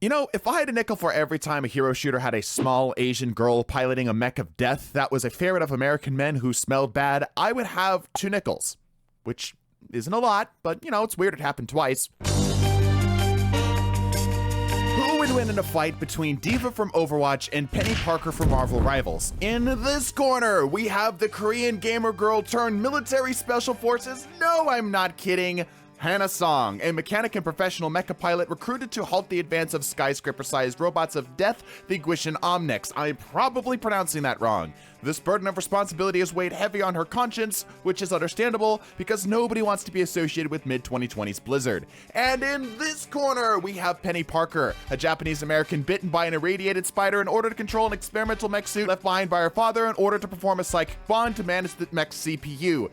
You know, if I had a nickel for every time a hero shooter had a small Asian girl piloting a mech of death that was a favorite of American men who smelled bad, I would have 2 nickels. Which isn't a lot, but you know, it's weird it happened twice. Who would win in a fight between D.Va from Overwatch and Peni Parker from Marvel Rivals? In this corner, we have the Korean gamer girl turned military special forces. No, I'm not kidding. Hana Song, a mechanic and professional mecha pilot recruited to halt the advance of skyscraper-sized robots of death, the Gwisin Omnics. I'm probably pronouncing that wrong. This burden of responsibility is weighed heavy on her conscience, which is understandable because nobody wants to be associated with mid-2020s Blizzard. And in this corner, we have Peni Parker, a Japanese-American bitten by an irradiated spider in order to control an experimental mech suit left behind by her father in order to perform a psychic bond to manage the mech's CPU.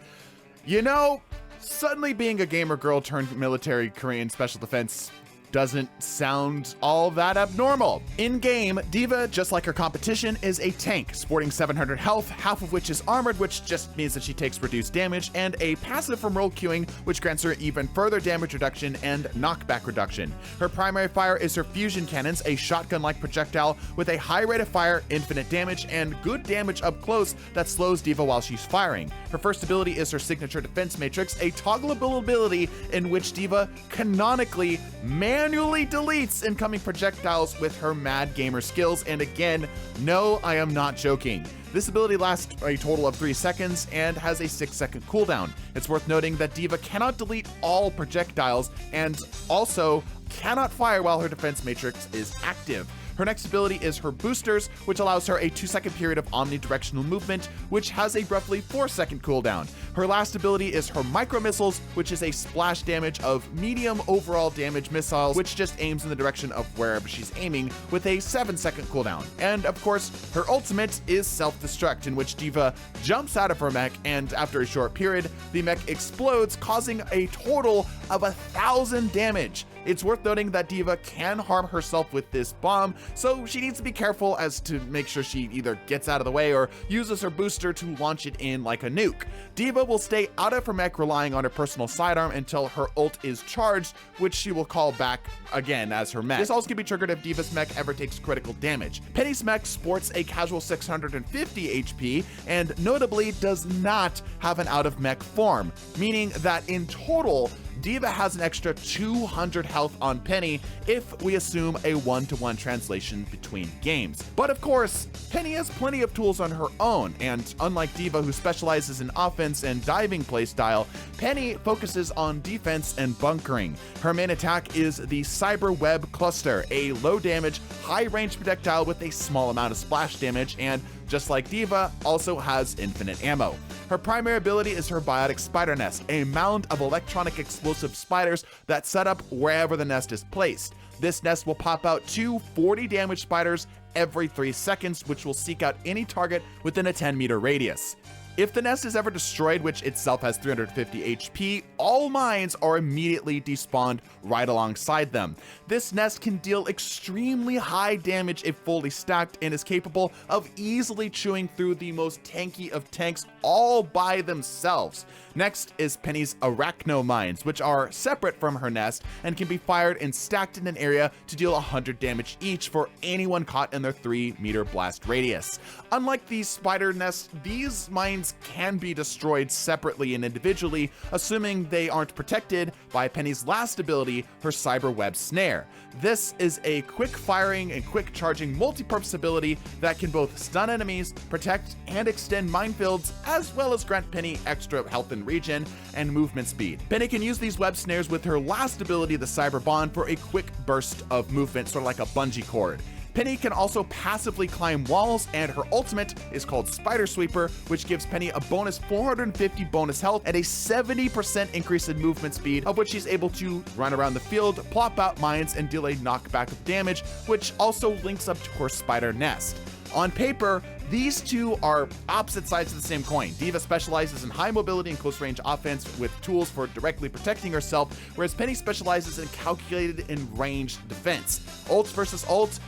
You know, suddenly being a gamer girl turned military Korean special defense doesn't sound all that abnormal. In-game, D.Va, just like her competition, is a tank, sporting 700 health, half of which is armored, which just means that she takes reduced damage, and a passive from role queuing, which grants her even further damage reduction and knockback reduction. Her primary fire is her fusion cannons, a shotgun-like projectile with a high rate of fire, infinite damage, and good damage up close that slows D.Va while she's firing. Her first ability is her signature defense matrix, a toggleable ability in which D.Va canonically manually deletes incoming projectiles with her mad gamer skills, and again, no, I am not joking. This ability lasts a total of 3 seconds and has a 6-second cooldown. It's worth noting that D.Va cannot delete all projectiles and also cannot fire while her defense matrix is active. Her next ability is her boosters, which allows her a 2-second period of omnidirectional movement, which has a roughly 4-second cooldown. Her last ability is her micro missiles, which is a splash damage of medium overall damage missiles, which just aims in the direction of wherever she's aiming with a 7-second cooldown. And of course, her ultimate is self-destruct, in which D.Va jumps out of her mech, and after a short period, the mech explodes, causing a total of 1,000 damage. It's worth noting that D.Va can harm herself with this bomb, so she needs to be careful as to make sure she either gets out of the way or uses her booster to launch it in like a nuke. D.Va will stay out of her mech relying on her personal sidearm until her ult is charged, which she will call back again as her mech. This also can be triggered if D.Va's mech ever takes critical damage. Peni's mech sports a casual 650 HP and notably does not have an out of mech form, meaning that in total, D.Va has an extra 200 health on Peni if we assume a 1-to-1 translation between games. But of course, Peni has plenty of tools on her own, and unlike D.Va, who specializes in offense and diving playstyle, Peni focuses on defense and bunkering. Her main attack is the Cyber Web Cluster, a low damage, high range projectile with a small amount of splash damage, and just like D.Va, also has infinite ammo. Her primary ability is her biotic spider nest, a mound of electronic explosive spiders that set up wherever the nest is placed. This nest will pop out 2 40 damage spiders every 3 seconds, which will seek out any target within a 10-meter radius. If the nest is ever destroyed, which itself has 350 HP, all mines are immediately despawned right alongside them. This nest can deal extremely high damage if fully stacked and is capable of easily chewing through the most tanky of tanks all by themselves. Next is Peni's yknow mines, which are separate from her nest and can be fired and stacked in an area to deal 100 damage each for anyone caught in their 3-meter blast radius. Unlike these spider nests, these mines can be destroyed separately and individually, assuming they aren't protected by Peni's last ability, her Cyber Web Snare. This is a quick firing and quick charging multi-purpose ability that can both stun enemies, protect and extend minefields, as well as grant Peni extra health and regen and movement speed. Peni can use these web snares with her last ability, the Cyber Bond, for a quick burst of movement, sort of like a bungee cord. Peni can also passively climb walls, and her ultimate is called Spider Sweeper, which gives Peni a bonus 450 bonus health and a 70% increase in movement speed, of which she's able to run around the field, plop out mines, and deal a knockback of damage, which also links up to her spider nest. On paper, these two are opposite sides of the same coin. D.Va specializes in high mobility and close range offense with tools for directly protecting herself, whereas Peni specializes in calculated and ranged defense. Ults versus ults,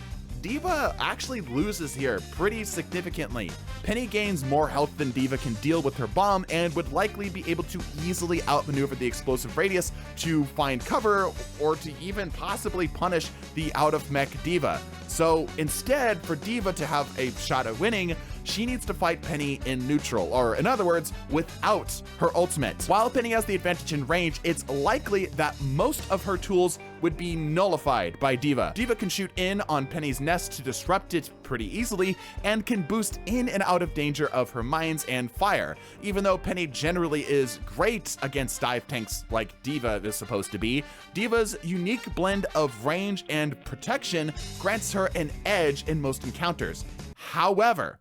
D.Va actually loses here pretty significantly. Peni gains more health than D.Va can deal with her bomb and would likely be able to easily outmaneuver the explosive radius to find cover or to even possibly punish the out-of-mech D.Va. So instead, for D.Va to have a shot at winning, she needs to fight Peni in neutral, or in other words, without her ultimate. While Peni has the advantage in range, it's likely that most of her tools would be nullified by D.Va. D.Va can shoot in on Peni's nest to disrupt it pretty easily, and can boost in and out of danger of her mines and fire. Even though Peni generally is great against dive tanks like D.Va is supposed to be, D.Va's unique blend of range and protection grants her an edge in most encounters. However,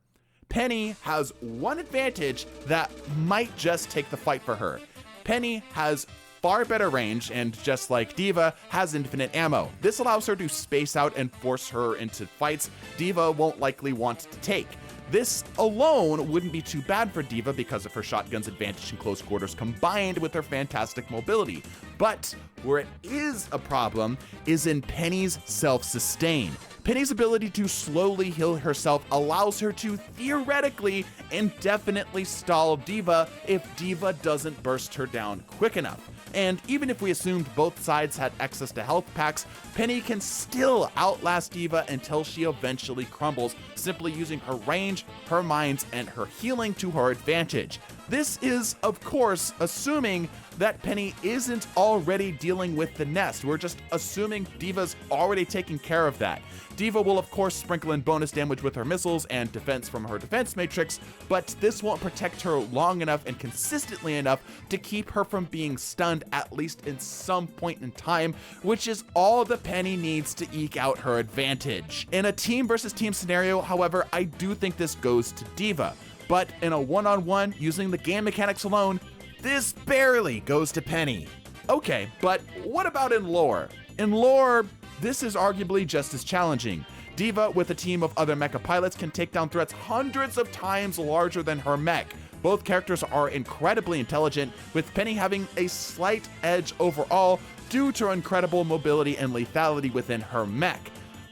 Peni has one advantage that might just take the fight for her. Peni has far better range and, just like D.Va, has infinite ammo. This allows her to space out and force her into fights D.Va won't likely want to take. This alone wouldn't be too bad for D.Va because of her shotgun's advantage in close quarters combined with her fantastic mobility. But where it is a problem is in Peni's self-sustain. Peni's ability to slowly heal herself allows her to theoretically indefinitely stall D.Va if D.Va doesn't burst her down quick enough. And even if we assumed both sides had access to health packs, Peni can still outlast D.Va until she eventually crumbles, simply using her range, her mines, and her healing to her advantage. This is, of course, assuming that Peni isn't already dealing with the nest. We're just assuming D.Va's already taking care of that. D.Va will, of course, sprinkle in bonus damage with her missiles and defense from her defense matrix, but this won't protect her long enough and consistently enough to keep her from being stunned, at least in some point in time, which is all the Peni needs to eke out her advantage. In a team versus team scenario, however, I do think this goes to D.Va. But in a one-on-one, using the game mechanics alone, this barely goes to Peni. Okay, but what about in lore? In lore, this is arguably just as challenging. D.Va, with a team of other mecha pilots, can take down threats hundreds of times larger than her mech. Both characters are incredibly intelligent, with Peni having a slight edge overall due to her incredible mobility and lethality within her mech.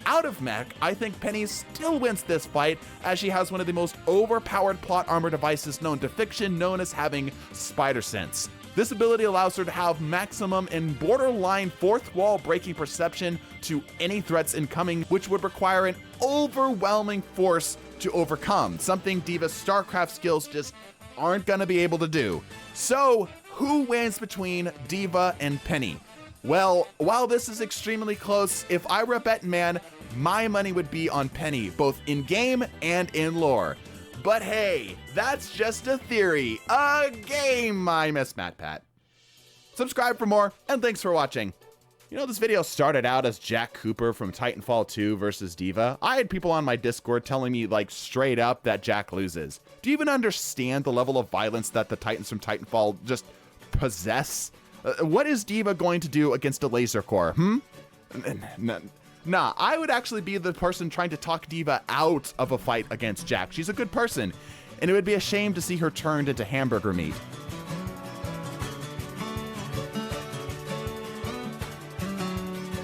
Out of mech, I think Peni still wins this fight, as she has one of the most overpowered plot armor devices known to fiction, known as having spider sense. This ability allows her to have maximum and borderline fourth wall breaking perception to any threats incoming, which would require an overwhelming force to overcome, something D.Va's StarCraft skills just aren't gonna be able to do. So, who wins between D.Va and Peni? Well, while this is extremely close, if I were a betting man, my money would be on Peni, both in-game and in lore. But hey, that's just a theory, a game, I miss MatPat. Subscribe for more, and thanks for watching. You know, this video started out as Jack Cooper from Titanfall 2 versus D.Va. I had people on my Discord telling me, like, straight up that Jack loses. Do you even understand the level of violence that the Titans from Titanfall just possess? What is D.Va going to do against a laser core, Nah, I would actually be the person trying to talk D.Va out of a fight against Jack. She's a good person, and it would be a shame to see her turned into hamburger meat.